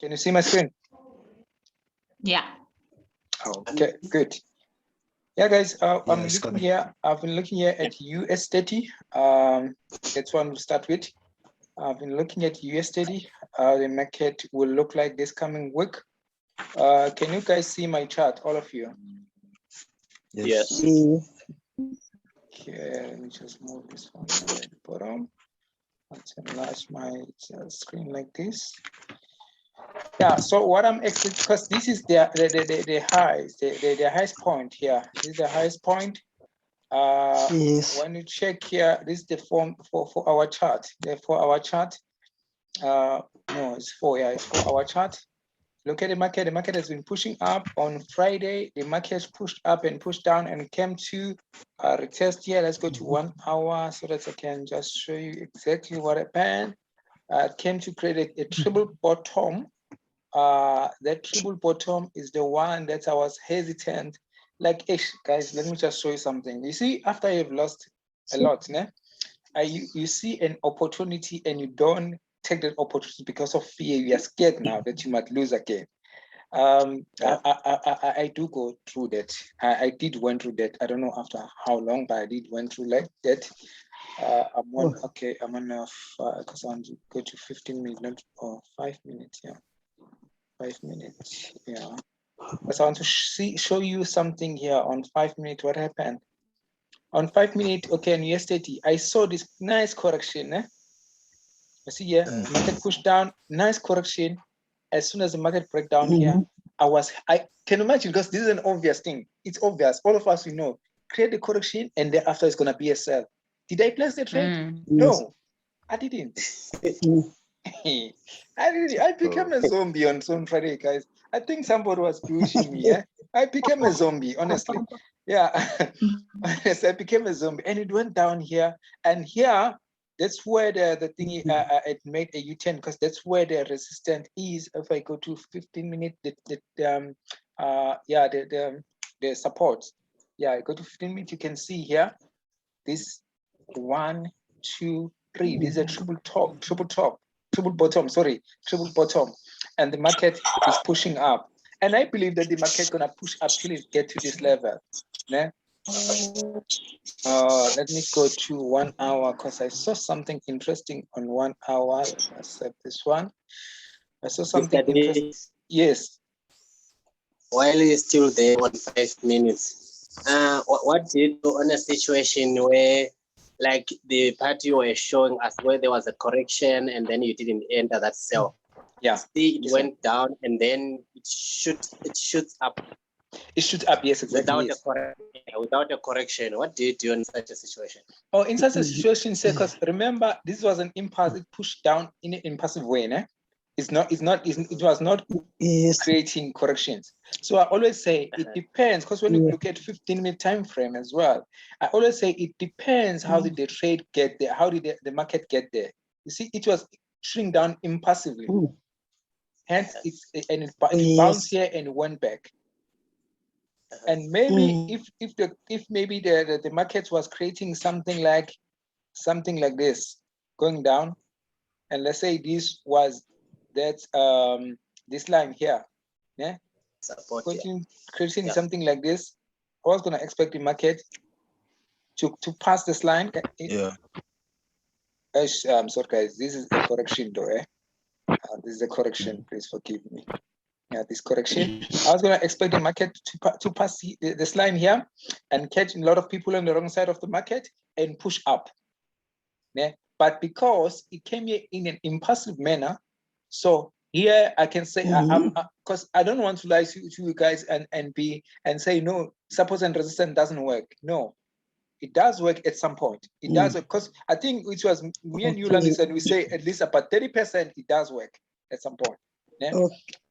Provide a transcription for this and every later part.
Can you see my screen? Yeah. Okay, good. Yeah, guys, I'm looking here. I've been looking here at US30. That's one we'll start with. I've been looking at US30. The market will look like this coming week. Can you guys see my chart, all of you? Yes. Okay, let me just move this one at the bottom. Let's enlarge my screen like this. Yeah, so what I'm expecting, because this is the highs, the highest point here. This is the highest point. Yes. When you check here, this is the form for our chart. For our chart, no, it's for our chart. Look at the market. The market has been pushing up. On Friday, the market pushed up and pushed down and came to retest here. Let's go to 1 hour so that I can just show you exactly what happened. Came to create a triple bottom. That triple bottom is the one that I was hesitant. Like, guys, let me just show you something. You see, after you've lost a lot, you see an opportunity and you don't take that opportunity because of fear. You are scared now that you might lose again. I do go through that. I did went through that. I don't know after how long, but I did went through like that. I'm on, okay, I'm on because I want to go to 15 minutes or 5 minutes, yeah. 5 minutes, yeah. Because I want to show you something here on 5 minutes, what happened. On 5 minutes, okay, and yesterday, I saw this nice correction. You see here, market push down, nice correction. As soon as the market break down here, I can imagine, because this is an obvious thing. It's obvious. All of us, we know, create the correction and thereafter it's going to be a sell. Did I place the trade? No, I didn't. I became a zombie on Friday, guys. I think somebody was pushing me. I became a zombie, honestly. Yeah, honestly, I became a zombie, and it went down here. And here, that's where the thing it made a U-turn, because that's where the resistance is. If I go to 15 minutes, the support. Yeah, I go to 15 minutes. You can see here, this 1, 2, 3. This is a triple bottom, and the market is pushing up, and I believe that the market gonna push up till it get to this level. Let me go to 1 hour, because I saw something interesting on 1 hour. Let's accept this one. I saw something interesting. Yes. While you're still there on 5 minutes, what did you do on a situation where, like, the party were showing us where there was a correction and then you didn't enter that sell? Yeah. See, it went down and then it shoots up. It shoots up, yes, exactly. Without a correction, what do you do in such a situation? Oh, in such a situation, because remember, this was an impulse. It pushed down in an impulsive way, it was not creating corrections. So I always say it depends, because when you look at 15-minute time frame as well, I always say it depends how did the trade get there, how did the market get there. You see, it was shrink down impulsively. Hence, it bounced here and went back. And maybe if maybe the market was creating something like this going down, and let's say this was this line here, support, creating something like this, I was gonna expect the market to pass this line. I'm sorry, guys. This is a correction, though. This is a correction. Please forgive me. Yeah, this correction. I was gonna expect the market to pass this line here and catch a lot of people on the wrong side of the market and push up. But because it came here in an impulsive manner, so here I can say because I don't want to lie to you guys and say no, support and resistance doesn't work. No, it does work at some point. It does, because I think it was me and you, Landis, and we say at least about 30% it does work at some point.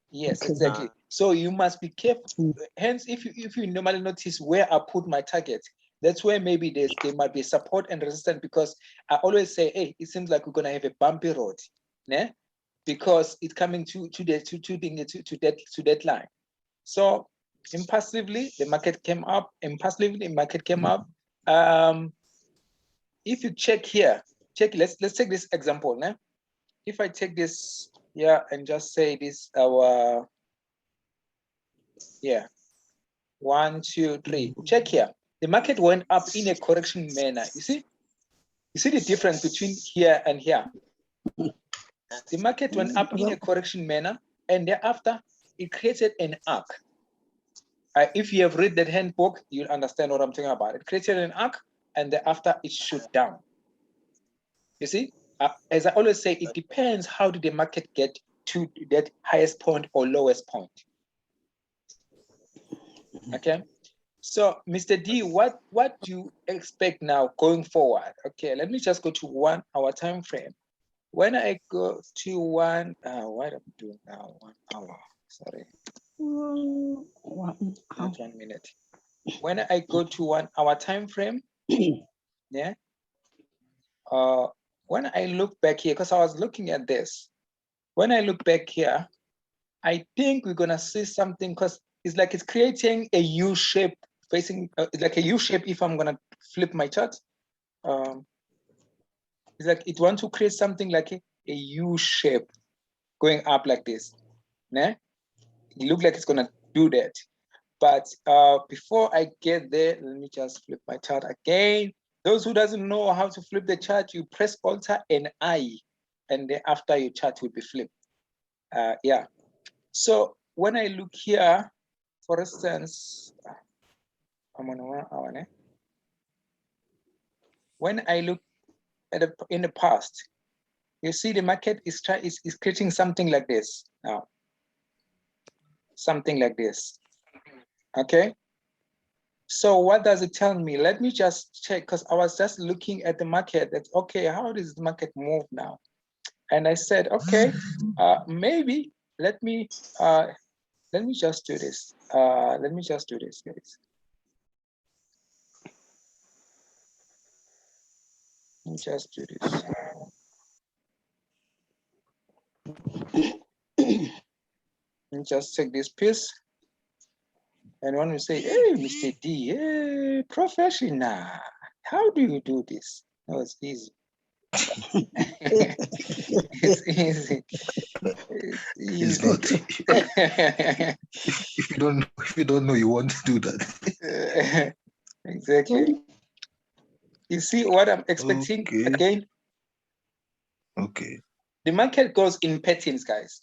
Yes, exactly. So you must be careful. Hence, if you normally notice where I put my target, that's where maybe there might be support and resistance, because I always say, hey, it seems like we're gonna have a bumpy road, because it's coming to that line. So impulsively, the market came up. If you check here, let's take this example. If I take this Yeah, and just say this our, yeah, 1, 2, 3. Check here. The market went up in a correction manner. You see the difference between here and here. The market went up in a correction manner, and thereafter it created an arc. If you have read that handbook, you'll understand what I'm talking about. It created an arc, and thereafter it shoot down. You see, as I always say, it depends how did the market get to that highest point or lowest point. Okay. So, Mr. D, what do you expect now going forward? Okay, let me just go to 1 hour time frame. When I go to what am I doing now? 1 hour. Sorry. Not 1 minute. When I go to 1 hour time frame, yeah. When I look back here, because I was looking at this, when I look back here, I think we're gonna see something because it's like it's creating a U shape facing, like a U shape. If I'm gonna flip my chart, it's like it wants to create something like a U shape going up like this. Nah? It looks like it's gonna do that. But before I get there, let me just flip my chart again. Those who doesn't know how to flip the chart, you press Alt and I, and then after your chart will be flipped. Yeah. So when I look here, for instance, I'm on 1 hour. Né? When I look at in the past, you see the market is creating something like this now. Something like this. Okay. So what does it tell me? Let me just check, because I was just looking at the market. That's okay. How does the market move now? And I said, okay, maybe let me just do this. Let me just do this, guys. Let me just do this. Let me just take this piece. And when we say, hey, Mr. D, hey, professional, how do you do this? No, it's easy. It's easy. It's not. if you don't know, you want to do that. Exactly. You see what I'm expecting again? Okay. The market goes in patterns, guys.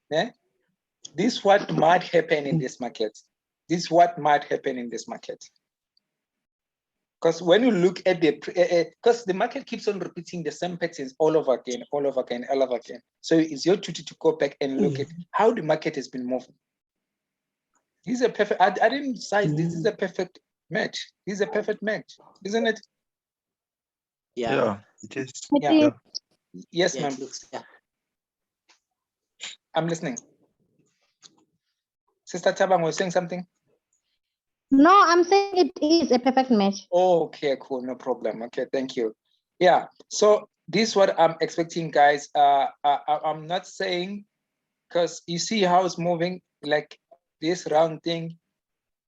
Yeah? This is what might happen in this market. This is what might happen in this market. Because when you look at the, because the market keeps on repeating the same patterns all over again, all over again, all over again. So it's your duty to go back and look at how the market has been moving. This is a perfect, I didn't size this. This is a perfect match. This is a perfect match, isn't it? Yeah. It is. Yeah. Yes, Yeah, ma'am. it looks, yeah. I'm listening. Sister Tabang was saying something? No, I'm saying it is a perfect match. Oh, okay, cool, no problem. Okay, thank you. Yeah, so this is what I'm expecting, guys. I'm not saying, because you see how it's moving, like this round thing.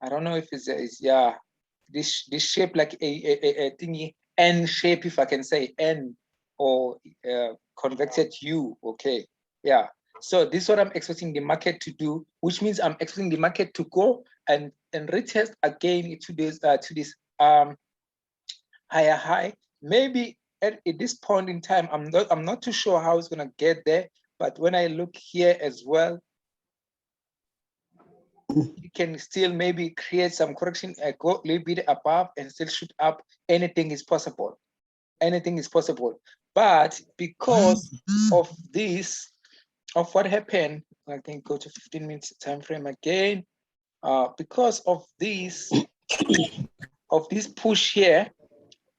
I don't know if it's yeah, this shape like a thingy, N shape, if I can say N, or convected U. Okay, yeah. So this is what I'm expecting the market to do, which means I'm expecting the market to go and retest again to this higher high. Maybe at this point in time, I'm not too sure how it's gonna get there. But when I look here as well, you can still maybe create some correction, go a little bit above and still shoot up. Anything is possible. Anything is possible. But because of this, of what happened, I can go to 15 minutes time frame again. Because of this push here,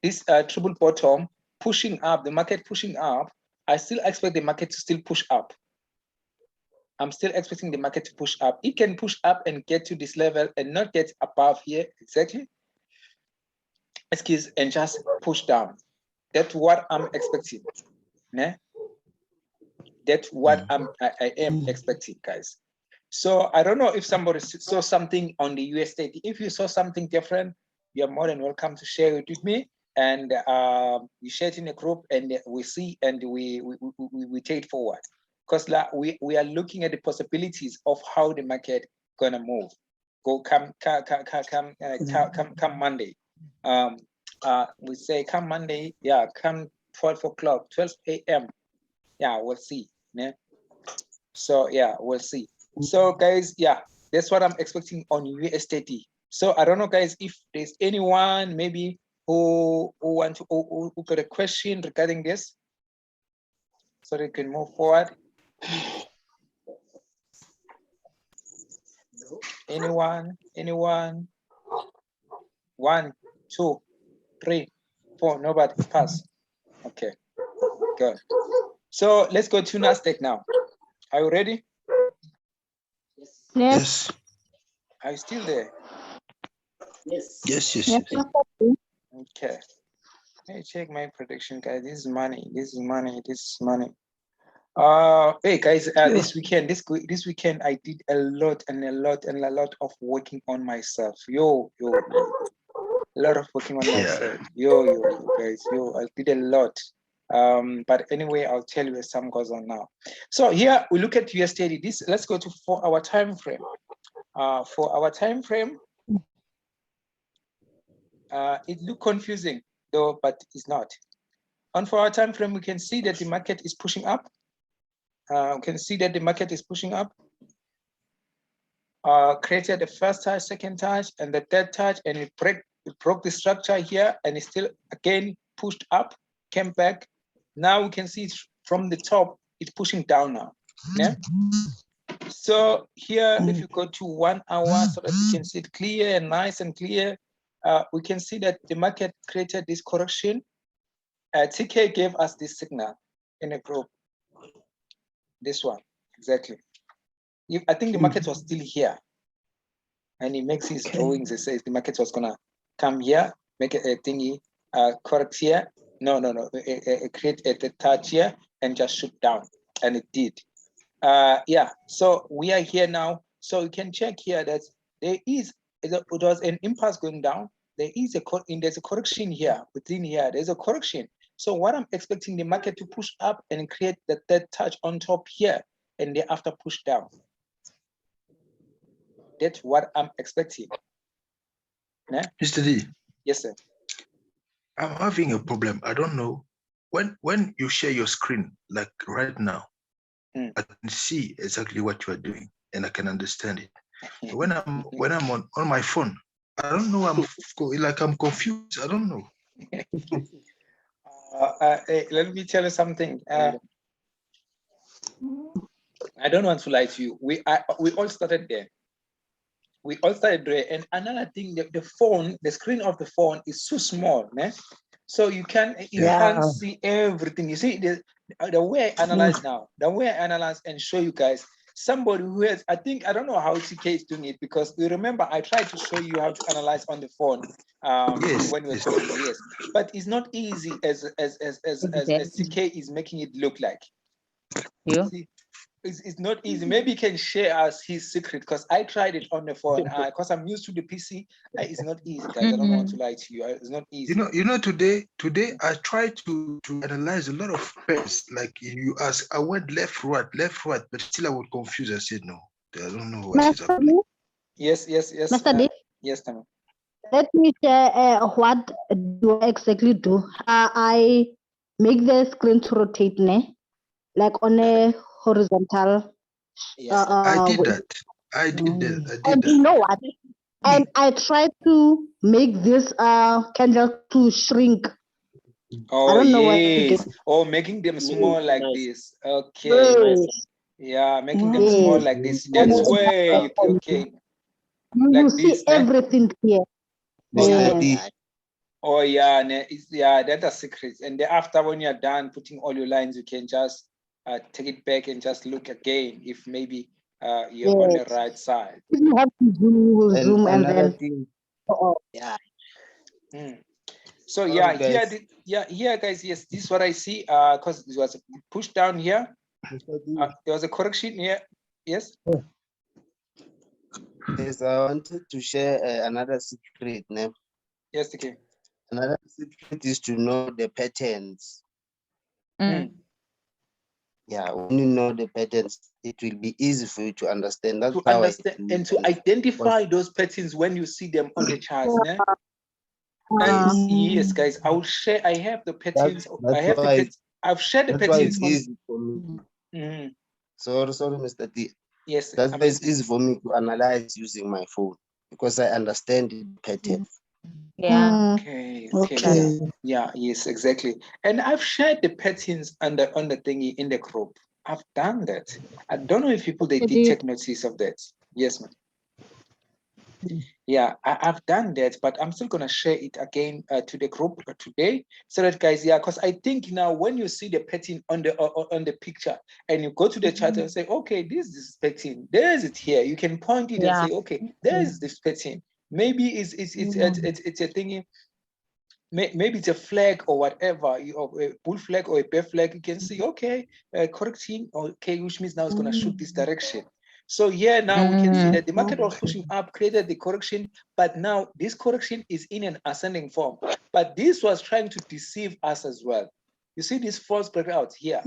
this triple bottom pushing up, the market pushing up, I still expect the market to still push up. I'm still expecting the market to push up. It can push up and get to this level and not get above here exactly. Excuse, and just push down. That's what I'm expecting. Né? That's what I am expecting, guys. So I don't know if somebody saw something on the USD. If you saw something different, you're more than welcome to share it with me. And you share it in a group, and we see and we take it forward. because we are looking at the possibilities of how the market gonna move. Come Monday. We say come Monday, yeah, come 12 o'clock, 12 a.m. Yeah, we'll see. Yeah. So yeah, we'll see. So guys, yeah, that's what I'm expecting on USDT. So I don't know, guys, if there's anyone maybe who got a question regarding this, so they can move forward. Anyone? 1, 2, 3, 4. Nobody. Pass. Okay. Good. So let's go to Nasdaq now. Are you ready? Yes. Are you still there? Yes. Yes. Okay. Let me check my prediction, guys. This is money. This is money. This is money. Hey guys, this weekend I did a lot of working on myself. Yo, a lot of working on myself. Yo, guys, I did a lot. But anyway, I'll tell you as time goes on now. So here we look at USDT. Let's go to 4-hour time frame. 4-hour time frame. It look confusing though, but it's not. On 4-hour time frame, we can see that the market is pushing up. We can see that the market is pushing up. Created the first touch, second touch, and the third touch, and it broke the structure here, and it still again pushed up, came back. Now we can see from the top, it's pushing down now. Yeah. So here, if you go to 1 hour, so that you can see it clear and nice and clear, we can see that the market created this correction. TK gave us this signal in a group. This one, exactly. I think the market was still here. And he makes his drawings. He says the market was gonna come here, make a thingy, correct here. No. Create a touch here and just shoot down. And it did. Yeah, so we are here now. So you can check here that there was an impulse going down. There's a correction here, within here, there's a correction. So what I'm expecting the market to push up and create the third touch on top here, and thereafter push down. That's what I'm expecting. Yeah? Mr. D. Yes, sir. I'm having a problem. I don't know. When you share your screen, like right now, I can see exactly what you are doing and I can understand it. When I'm on my phone, I don't know. I'm confused. I don't know. Let me tell you something. I don't want to lie to you. We all started there. And another thing, the screen of the phone is so small, né? So you can't see everything. You see the way I analyze now, the way I analyze and show you guys. Somebody who has, I don't know how TK is doing it, because you remember I tried to show you how to analyze on the phone when we were talking. Yes, but it's not easy as TK is making it look like. Yeah. See, it's not easy. Maybe he can share us his secret, because I tried it on the phone. Because I'm used to the PC, it's not easy, guys. I don't want to lie to you. It's not easy. You know. Today I tried to analyze a lot of pairs. Like you ask, I went left, right, but still I was confused. I said no. I don't know what is happening. Yes. Mr. D. Yes, Tammy. Let me share what do I exactly do. I make the screen to rotate, like on a horizontal. Yes, I did that. I did that. And you know what? And I try to make this candle to shrink. Oh, I don't know yes. what Making them small like this. Okay. Yes. Yeah, making them small like this. That's where you okay. You Like see this, everything here. Yes. Oh yeah, that's a secret. And after, when you're done putting all your lines, you can just take it back and just look again if maybe you're on the right side. If you have to zoom, you will zoom and then. yeah. So yeah, here guys, yes, this is what I see. Because it was pushed down here. There was a correction here. Yes. Yes, I wanted to share another secret. Yes, okay. Another secret is to know the patterns. Yeah, when you know the patterns, it will be easy for you to understand. That's to how understand and to identify those patterns when you see them on the charts. Né? Yes, guys, I will share. I have the patterns. I have the patterns. I've shared the that's why patterns. it's easy for me. Sorry, Mr. T. Yes, that's why it's easy for me to analyze using my phone because I understand the patterns. Yeah. Okay. Yeah. Yes. Exactly. And I've shared the patterns on the thingy in the group. I've done that. I don't know if people they did take notice of that. Yes, ma'am. Yeah, I've done that, but I'm still gonna share it again to the group today, so that guys, yeah, because I think now when you see the pattern on the picture and you go to the chart and say, okay, this is this pattern, there's it here. You can point it and say, okay, there's this pattern. Maybe it's a thingy. Maybe it's a flag or whatever, or a bull flag or a bear flag. You can see, okay, correcting, okay, which means now it's gonna shoot this direction. So here now we can see that the market was pushing up, created the correction, but now this correction is in an ascending form. But this was trying to deceive us as well. You see this false breakout here.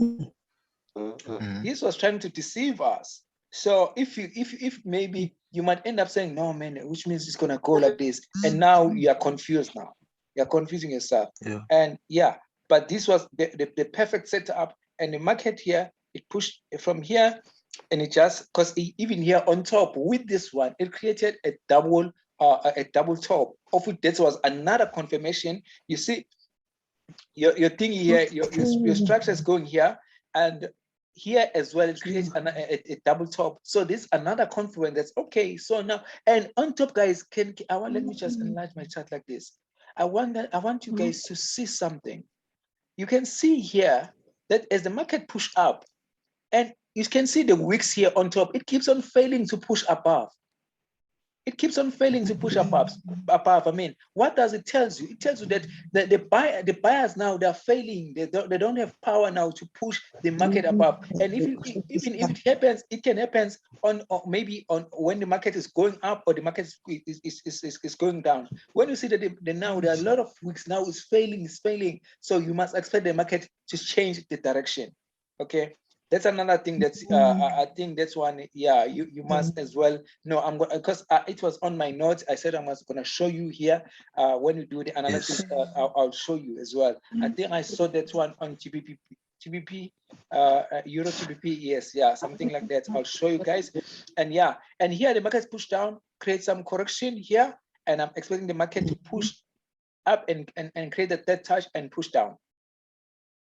This was trying to deceive us. So if maybe you might end up saying, no man, which means it's gonna go like this, and now you are confused now. You're confusing yourself. Yeah. And yeah, but this was the perfect setup, and the market here, it pushed from here, and it just, because even here on top with this one, it created a double top, of which that was another confirmation. You see, your thing here, your structure is going here, and here as well, it creates a double top. So this another confluence that's okay. So now, and on top, guys, let me just enlarge my chart like this. I want you guys to see something. You can see here that as the market push up, and you can see the wicks here on top, it keeps on failing to push above. It keeps on failing to push above. I mean, what does it tell you? It tells you that the buyers now, they're failing. They don't have power now to push the market above. And even if it happens, it can happen on maybe on when the market is going up or the market is going down. When you see that now there are a lot of weeks now is failing. So you must expect the market to change the direction. Okay. That's another thing that's I think that's one. Yeah, you must as well. No, I'm going because it was on my notes. I said I was going to show you here when you do the analysis. Yes. I'll show you as well. I think I saw that one on GBP, Euro GBP. Yes, yeah, something like that. I'll show you guys. And yeah, and here the market's pushed down, create some correction here, and I'm expecting the market to push up and create a third touch and push down.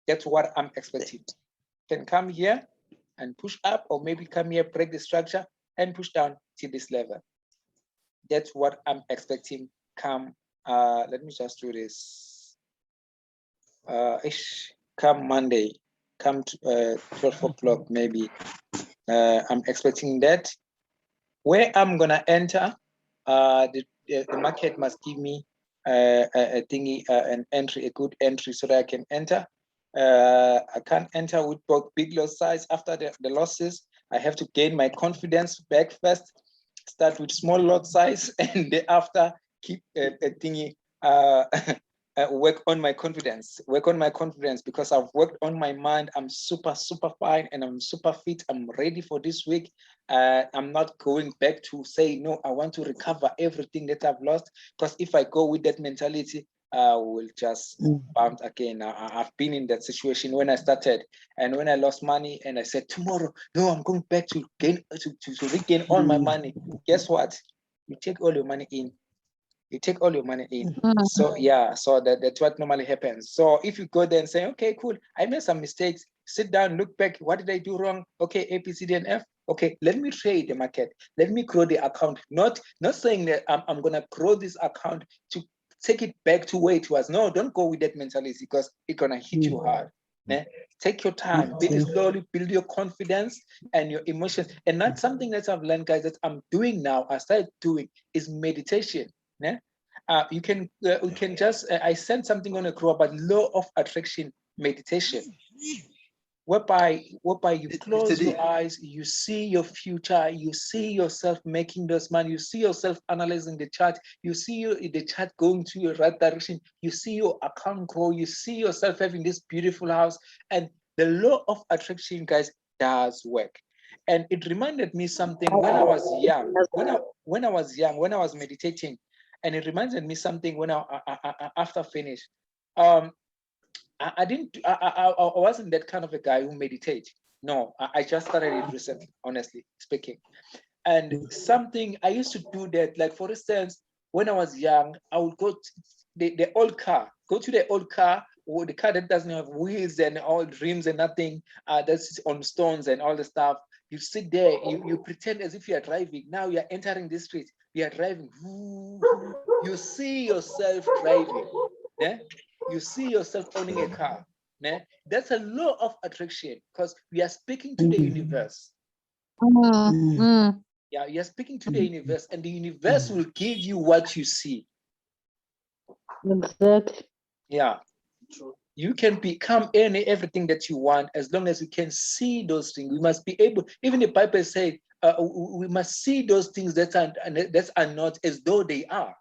That's what I'm expecting. Can come here and push up, or maybe come here, break the structure and push down to this level. That's what I'm expecting come, let me just do this. Come Monday, come to, 12 o'clock maybe. I'm expecting that. Where I'm gonna enter, the market must give me a thingy, an entry, a good entry, so that I can enter. I can't enter with both big loss size after the losses. I have to gain my confidence back first, start with small lot size, and thereafter keep a thingy, work on my confidence, because I've worked on my mind. I'm super fine and I'm super fit. I'm ready for this week. I'm not going back to say, no, I want to recover everything that I've lost, because if I go with that mentality, will just bounce again. I've been in that situation when I started, and when I lost money and I said, tomorrow, no, I'm going back to gain to regain all my money. Guess what? You take all your money in. So yeah, so that's what normally happens. So if you go there and say, okay, cool, I made some mistakes, sit down, look back, what did I do wrong? Okay, A, B, C, D, and F. Okay, let me trade the market. Let me grow the account. Not saying that I'm gonna grow this account to take it back to where it was. No, don't go with that mentality, because it's gonna hit you hard. Take your time, build it slowly, build your confidence and your emotions. And that's something that I've learned, guys, that I'm doing now. I started doing is meditation. You can just I sent something on a group about law of attraction meditation, whereby you close your eyes, you see your future, you see yourself making those money, you see yourself analyzing the chart, you see the chart going to your right direction, you see your account grow, you see yourself having this beautiful house, and The law of attraction, guys, does work. And it reminded me something when I was young. When I was meditating, and it reminded me something when I after finish. I wasn't that kind of a guy who meditate. No, I just started it recently, honestly speaking. And something I used to do that, like for instance, when I was young, I would go to the old car, or the car that doesn't have wheels and all rims and nothing, that's on stones and all the stuff. You sit there, you pretend as if you are driving. Now you are entering the street, you are driving. You see yourself driving. Yeah? You see yourself owning a car. Yeah? That's a law of attraction because we are speaking to the universe. Yeah, you're speaking to the universe, and the universe will give you what you see. Exactly. Yeah. You can become everything that you want as long as you can see those things. We must be able, even the Bible says, we must see those things that are not as though they are.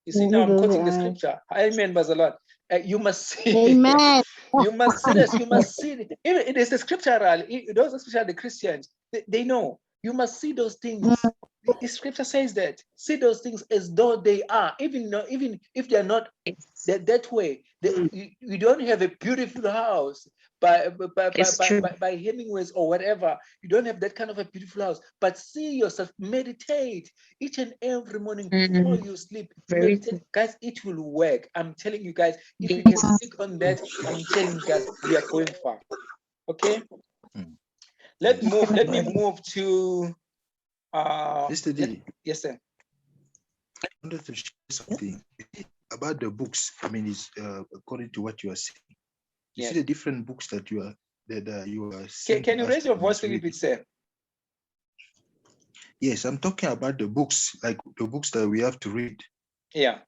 You see, now I'm quoting the scripture. Amen, Bazalot. You must see. Amen. You must see this. You must see it. Even it is the scriptural. Those especially the Christians, they know. You must see those things. The scripture says that. See those things as though they are, even if they are not that way. You don't have a beautiful house by Hemingway's or whatever. You don't have that kind of a beautiful house, but see yourself, meditate each and every morning before you sleep. Meditate, guys, it will work. I'm telling you guys, if you can stick on that, I'm telling you guys, we are going far. Okay. Let me move to Mr. D. Yes, sir. I wanted to share something about the books. I mean, it's according to what you are saying. You see the different books that you are Can you raise your voice a little bit, sir? Yes, I'm talking about the books, like the books that we have to read. Yeah.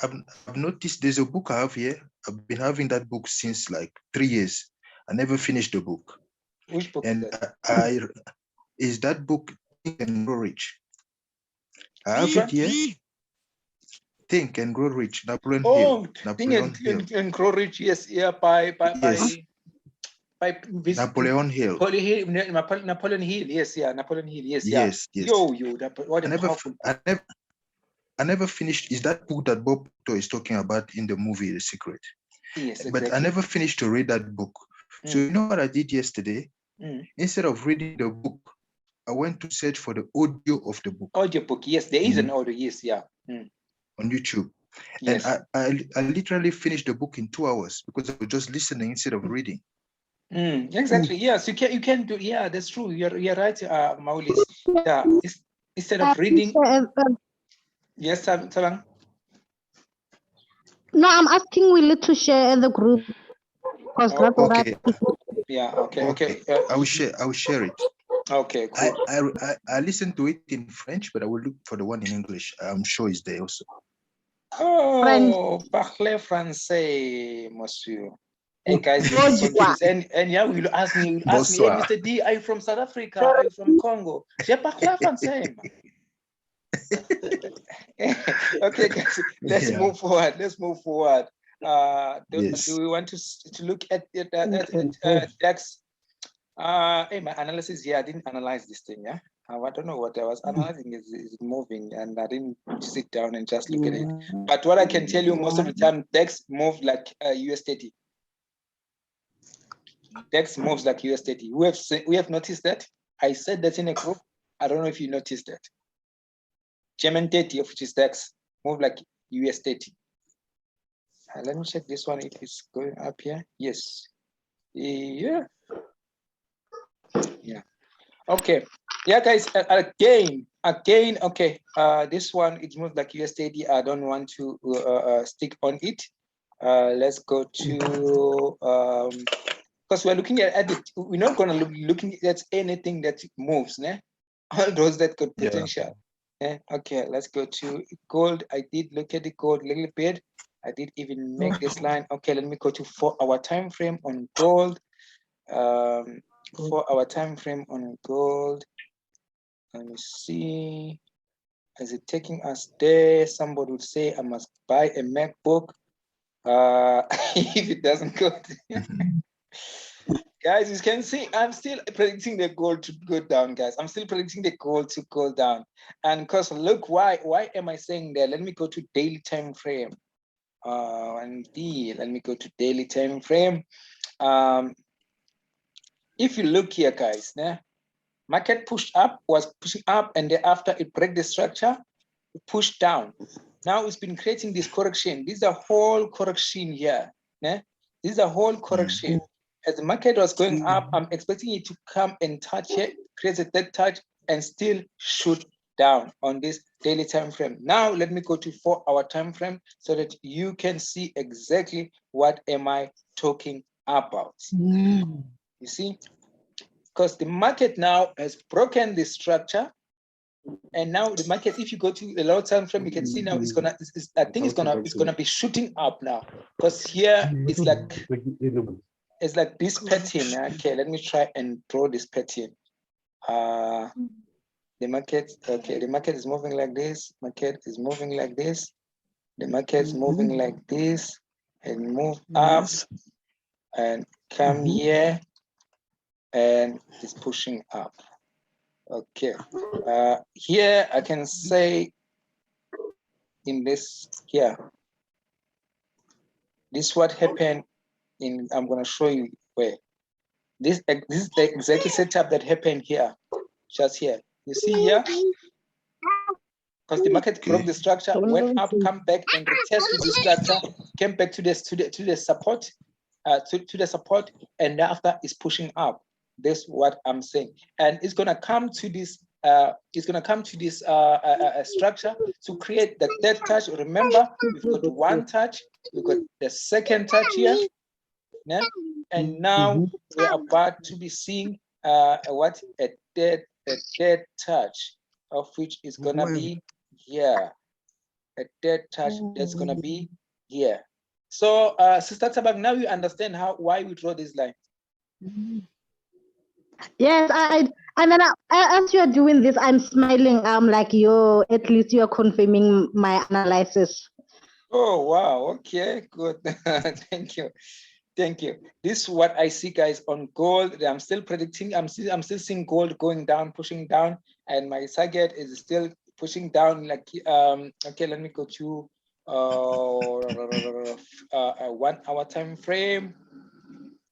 I've noticed there's a book I have here. I've been having that book since like 3 years. I never finished the book. Which book? And is that book Think and Grow Rich? I have it here. Think and Grow Rich, Napoleon Hill. Think and Grow Rich, yes, yeah, by Napoleon Hill. Napoleon Hill, yes, yeah, Napoleon Hill, yes, yeah. Yes. What a powerful book. I never finished. Is that book that Bob Proctor is talking about in the movie The Secret? Yes, exactly. But I never finished to read that book. So you know what I did yesterday? Instead of reading the book, I went to search for the audio of the book. Audio book, yes, there is an audio, yes, yeah. On YouTube. Yes. And I literally finished the book in 2 hours because I was just listening instead of reading. Exactly. Yes, you can do. Yeah, that's true. You're right, Maulis. Yeah, instead of reading. Yes, Talang. No, I'm asking Willie to share in the group. Okay. Yeah. Okay. I will share it. Okay. Cool. I listened to it in French, but I will look for the one in English. I'm sure it's there also. Oh, parlez français, monsieur. Hey guys, this is confused. And yeah, will ask me, hey, Mr. D, are you from South Africa? Are you from Congo? Je parle français. Okay, guys, let's move forward. Do we want to look at DAX? Hey, my analysis here, I didn't analyze this thing, yeah? I don't know what I was analyzing is moving, and I didn't sit down and just look at it. But what I can tell you, most of the time, DAX move like US30. DAX moves like US30. We have noticed that. I said that in a group. I don't know if you noticed that. German 30, which is DAX, move like US30. Let me check this one if it's going up here. Yes. Yeah. Okay. Yeah, guys. Again. Okay. This one it moves like US30. I don't want to stick on it. Let's go to because we're looking at it. We're not going to looking at anything that moves, né? All those that got potential. Yeah. Okay, let's go to gold. I did look at the gold a little bit. I did even make this line. Okay, let me go to 4-hour time frame on gold. 4-hour time frame on gold. Let me see. Is it taking us there? Somebody would say I must buy a MacBook. If it doesn't go, guys, you can see I'm still predicting the gold to go down, guys. I'm still predicting the gold to go down. And because look, why am I saying that? Let me go to daily time frame. Let me go to daily time frame. If you look here, guys, market pushed up, was pushing up, and thereafter it break the structure, it pushed down. Now it's been creating this correction. This is a whole correction here. This is a whole correction. As the market was going up, I'm expecting it to come and touch it, create a dead touch, and still shoot down on this daily time frame. Now let me go to 4-hour time frame so that you can see exactly what am I talking about. You see, because the market now has broken the structure, and now the market, if you go to the low time frame, you can see now it's gonna. I think it's gonna be shooting up now, because here it's like this pattern. Okay, let me try and draw this pattern. The market. Okay, the market is moving like this. Market is moving like this. The market is moving like this and move up and come here and it's pushing up. Okay, here I can say in this here, this is what happened in, I'm gonna show you where. This is the exact setup that happened here, just here. You see here? Because the market broke the structure, went up, come back and retest to this structure, came back to the support, to the support, and after is pushing up. That's what I'm saying. And it's gonna come to this structure to create the third touch. Remember, we've got one touch, we've got the second touch here, and now we're about to be seeing a third touch, of which is gonna be here. A third touch that's gonna be here. So, Sister Tabak, now you understand why we draw this line. Yes, and then as you are doing this, I'm smiling. I'm like, at least you're confirming my analysis. Oh wow! Okay, good. Thank you. This is what I see, guys, on gold. I'm still predicting. I'm still seeing gold going down, pushing down, and my target is still pushing down. Like okay, let me go to 1 hour time frame.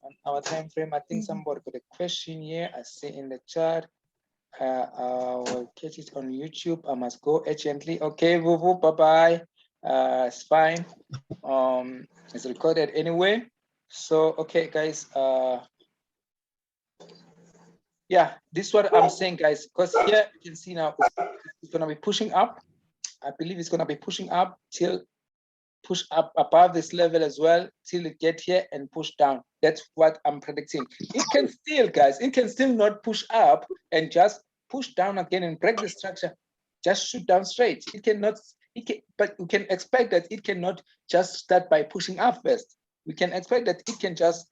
1 hour time frame. I think somebody got a question here. I see in the chat. I'll catch it on YouTube. I must go urgently. Okay, Vuvu, bye bye. It's fine. It's recorded anyway. So okay, guys. Yeah, this is what I'm saying, guys. Because here you can see now it's gonna be pushing up. I believe it's gonna be pushing up till push up above this level as well till it get here and push down. That's what I'm predicting. It can still, guys, it can still not push up and just push down again and break the structure, just shoot down straight. It cannot, but we can expect that it cannot just start by pushing up first. We can expect that it can just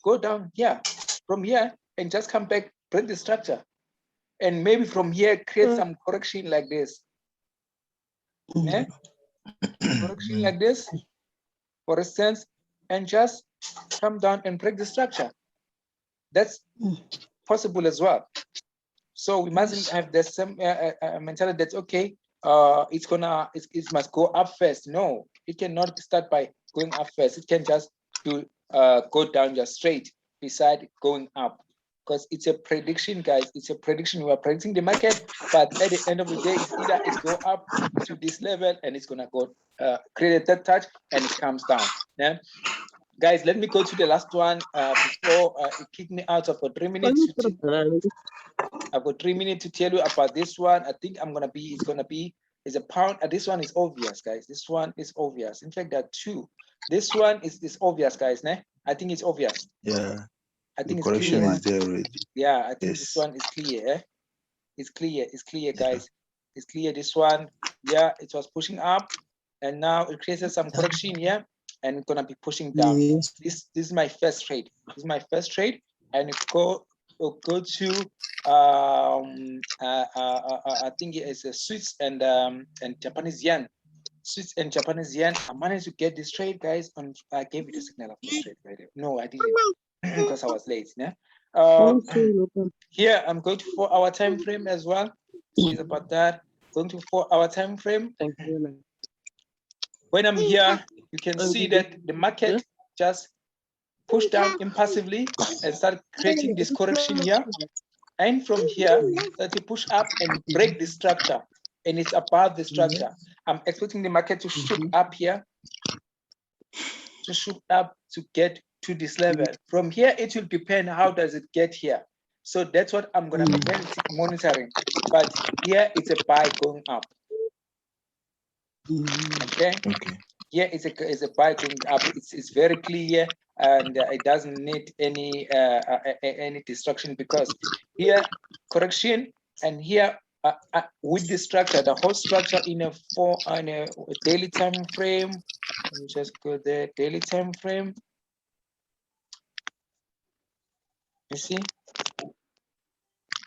go down here, from here, and just come back, break the structure. And maybe from here, create some correction like this. Yeah? Correction like this, for instance, and just come down and break the structure. That's possible as well. So we mustn't have the same mentality that's okay. It must go up first. No, it cannot start by going up first. It can just go down just straight beside going up, because it's a prediction, guys. It's a prediction. We are predicting the market, but at the end of the day, it's either it's go up to this level and it's gonna go create a third touch and it comes down. Yeah, guys, let me go to the last one before it kicked me out. I've got 3 minutes. I've got 3 minutes to tell you about this one. I think it's a pound. This one is obvious, guys. This one is obvious. In fact, there are two. This one is obvious, guys. I think it's obvious. Yeah. I think the correction clear. is there already. Yeah, I think this one is clear. It's clear. It's clear, guys. Yeah. It's clear. This one, yeah, it was pushing up, and now it created some correction here, and it's gonna be pushing down. Yes. This is my first trade. This is my first trade, and it go to I think it's a Swiss and Japanese yen. Swiss and Japanese yen. I managed to get this trade, guys. On I gave you the signal of this trade, right? No, I didn't because I was late. Yeah. Here I'm going to 4-hour time frame as well. Is about that. Going to 4-hour time frame. When I'm here, you can see that the market just pushed down impulsively and start creating this correction here. And from here, that you push up and break the structure, and it's above the structure. I'm expecting the market to shoot up here, to shoot up to get to this level. From here, it will depend how does it get here. So that's what I'm gonna be monitoring. But here it's a buy going up. Okay. Here it's a buy going up. It's very clear, and it doesn't need any destruction, because here correction, and here with the structure, the whole structure in a daily time frame. Let me just go there. Daily time frame. You see,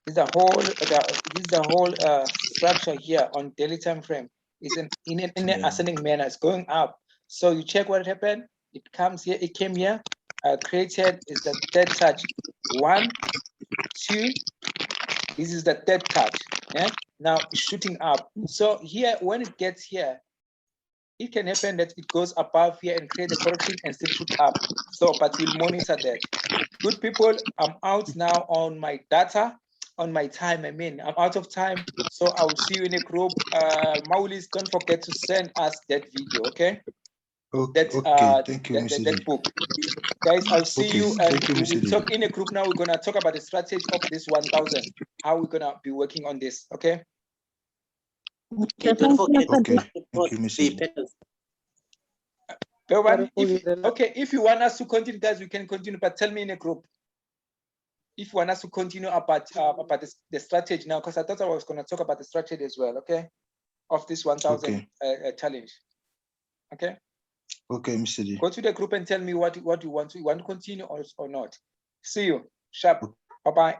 this is the whole structure here on daily time frame. Is in an ascending manner. It's going up. So you check what happened. It comes here. It came here. Created is the third touch. 1, 2. This is the third touch. Yeah. Now it's shooting up. So here, when it gets here, it can happen that it goes above here and create a correction and still shoot up. So, but we'll monitor that. Good people, I'm out now on my data, on my time. I mean, I'm out of time. So I'll see you in a group. Maulis, don't forget to send us that video, okay? Okay, thank you, Mr. That book. Guys, I'll see you, and thank you, Mr. we'll talk in a group now. We're gonna talk about the strategy of this 1,000, how we're gonna be working on this, okay? Don't forget. Okay, thank you, Mr. If you want us to continue, guys, we can continue, but tell me in a group if you want us to continue about the strategy now, because I thought I was going to talk about the strategy as well, okay, of this 1,000 challenge. Okay. Okay, Mr. D. Go to the group and tell me what you want to continue or not. See you. Sharp. Bye-bye.